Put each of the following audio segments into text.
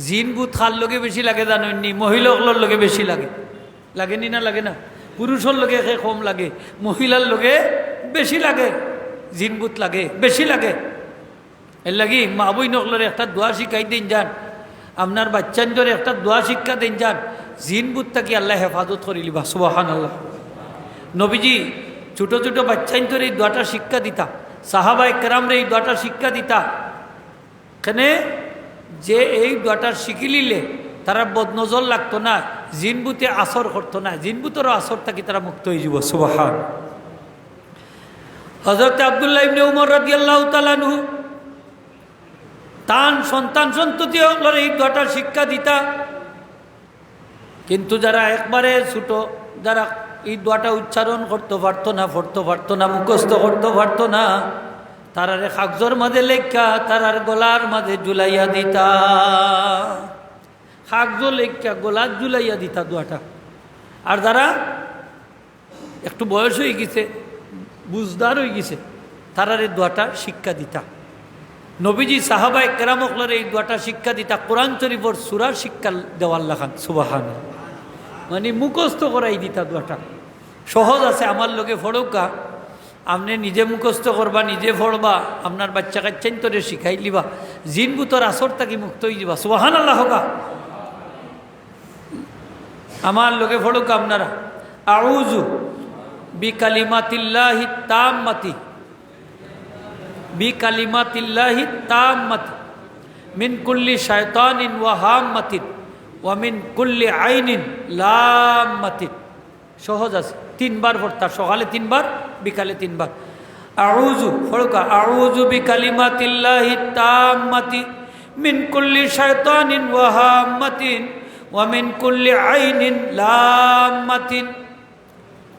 জিন বুত খার লগে বেশি লাগে জানেননি, মহিলাগুলোর লগে বেশি লাগে, লাগেনি না লাগে না? পুরুষের লগে কম লাগে, মহিলার লগে বেশি লাগে, জিন বুত লাগে বেশি লাগে। এর লাগি মা বই নকলের একটা দোয়া শিখাই দিন যান, আপনার বাচ্চাদের একটা দোয়া শিক্ষা দিন যান, জিন বুত থাকি আল্লাহ হেফাজত করিলিবা। সুবহানাল্লাহ। নবীজি ছোট ছোট বাচ্চাদের এই দোয়াটা শিক্ষা দিতা, সাহাবায়ে কেরামরে এই দোয়াটা শিক্ষা দিতা, এখানে যে এই দোয়াটা শিখিলিলে তারা বদনজর লাগতো না, জিনবুতে আসর করতো না, জিনবুতেরও আসর থাকি তারা মুক্ত হয়ে যাব। সুবহান। হযরত আব্দুল্লাহ ইবনে উমর রাদিয়াল্লাহু তাআলা আনহু তান সন্তান সন্ততি হলের এই দোয়াটা শিক্ষা দিতা, কিন্তু যারা একবারে ছোট, যারা এই দোয়াটা উচ্চারণ করতে পারতো না, পড়তে পারতো না, মুখস্থ করতে পারতো না, তারারে কাগজের মাঝে লেখা তারার গলার মাঝে ঝুলাইয়া দিতা, কাগজ লেখা গলার ঝুলাইয়া দিতা দোয়াটা। আর যারা একটু বয়স হয়ে গেছে, বুঝদার হয়ে গেছে, তারারে দোয়াটা শিক্ষা দিতা। নবীজি সাহাবায়ে কেরামকলের এই দোয়াটা শিক্ষা দিতা, কোরআন শরীফের সূরা শিক্ষা দেওয়ার লাগান। সুবহানাল্লাহ। মানে মুখস্থ করাই দিতা দোয়াটা। সহজ আছে, আমার লোকে ফড়ৌকা, আপনি নিজে মুখস্থ করবা, নিজে পড়বা, আপনার বাচ্চা কাচ্চাইন তোরে শিখাই লিবা, জিন বুতর আসর থাকি মুক্ত হয়ে যাবা। সুবহানাল্লাহ হোকা। আমার লোকে ফড়ৌকা আপনারা, আউযু বিকালিমাতিল্লাহি তাম্মাতি, বিকালিমাতিল্লাহি তাম্মাতি মিন কুল্লি শায়তানিন ওয়া হাম্মাতিন ওয়া মিন কুল্লি আইনিন লাম্মাতিন। সহজ আছে, তিনবার পড়তা, সকালে তিনবার, বিকালে তিনবার। আউযু ফড়কা, আউযু বিকালিমাতিল্লাহি তাম্মাতি মিন কুল্লি শায়তানিন ওয়া হাম্মাতিন ওয়া মিন কুল্লি আইনিন লাম্মাতিন।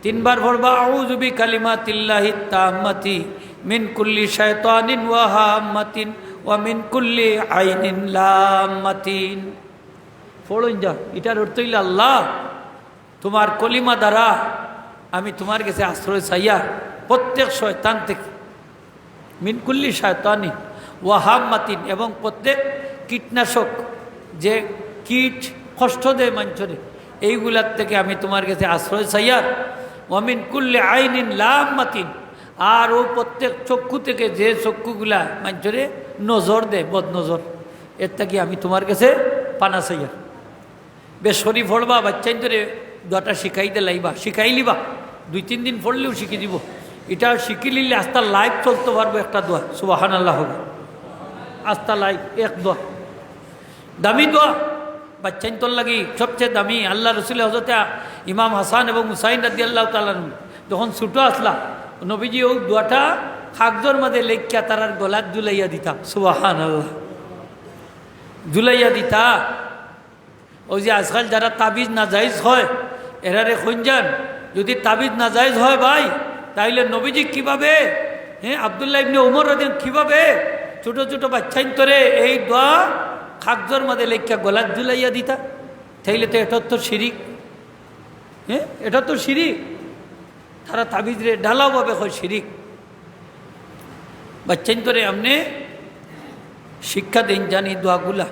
তিনবার পড়বা, আউযু বিকালিমাতিল্লাহি তাম্মাতি মিন কুল্লি শায়তানিন ওয়া হাম্মাতিন ওয়া মিন কুল্লি আইনিন লাম্মাতিন। পড়ুন যা, এটার অর্থ হইল আল্লাহ তোমার কলিমা দ্বারা আমি তোমার কাছে আশ্রয় চাইয়া প্রত্যেক শয়তান থেকে, মিন কুল্লি শায়তানিন ওয়া হাম্মাতিন, এবং প্রত্যেক কীটনাশক যে কীট কষ্ট দেয় মানুষরে, এইগুলার থেকে আমি তোমার কাছে আশ্রয় চাইয়া, ওয়া মিন কুল্লি আইনিন লাম্মাতিন, আর ও প্রত্যেক চক্ষু থেকে যে চক্ষুগুলা মানুষরে নজর দেয়, বদনজর, এর থেকে আমি তোমার কাছে পানা চাইয়া। বেশ শরীফ পড়বা, বাচ্চাই ধরে দোয়াটা শিখাইতে লাইবা, শিখাই লিবা, 2-3 দিন পড়লেও শিখে দিব। এটা শিখে নিলে আস্তা লাইফ চলতে পারবো একটা দোয়া। সুবহানাল্লাহ হবে, আস্তা লাইফ এক দোয়া, দামি দোয়া, বাচ্চাই তোর লাগি সবচেয়ে দামি। আল্লাহ রসুল হযরত ইমাম হাসান এবং হুসাইন রাদিয়াল্লাহু তাআলা যখন ছোটো আসলা, নবীজি ও দোয়াটা কাগজের মাঝে লেখিয়া তারার গলাত ঝুলাইয়া দিতা। সুবহানাল্লাহ, ঝুলাইয়া দিতা। ওই যে আজকাল যারা তাবিজ নাজাইজ হয়, এরারে খুঁজান, যদি তাবিজ নাজাইজ হয় ভাই, তাইলে নবীজি কিভাবে, আব্দুল্লাহ ইবনে উমর রাদিয়াল্লাহু কিভাবে ছোট ছোট বাচ্চাইন তোরে এই দোয়া কাগজের মাঝে লেখিয়া গলাত ঝুলাইয়া দিতা? তাইলে তো এটা তো শিরিক, এটা তো শিরিক। তারা তাবিজ রে ঢালাওভাবে হয় শিরিক। বাচ্চাইন তোরে আপনি শিক্ষা দেন জানি দোয়াগুলা।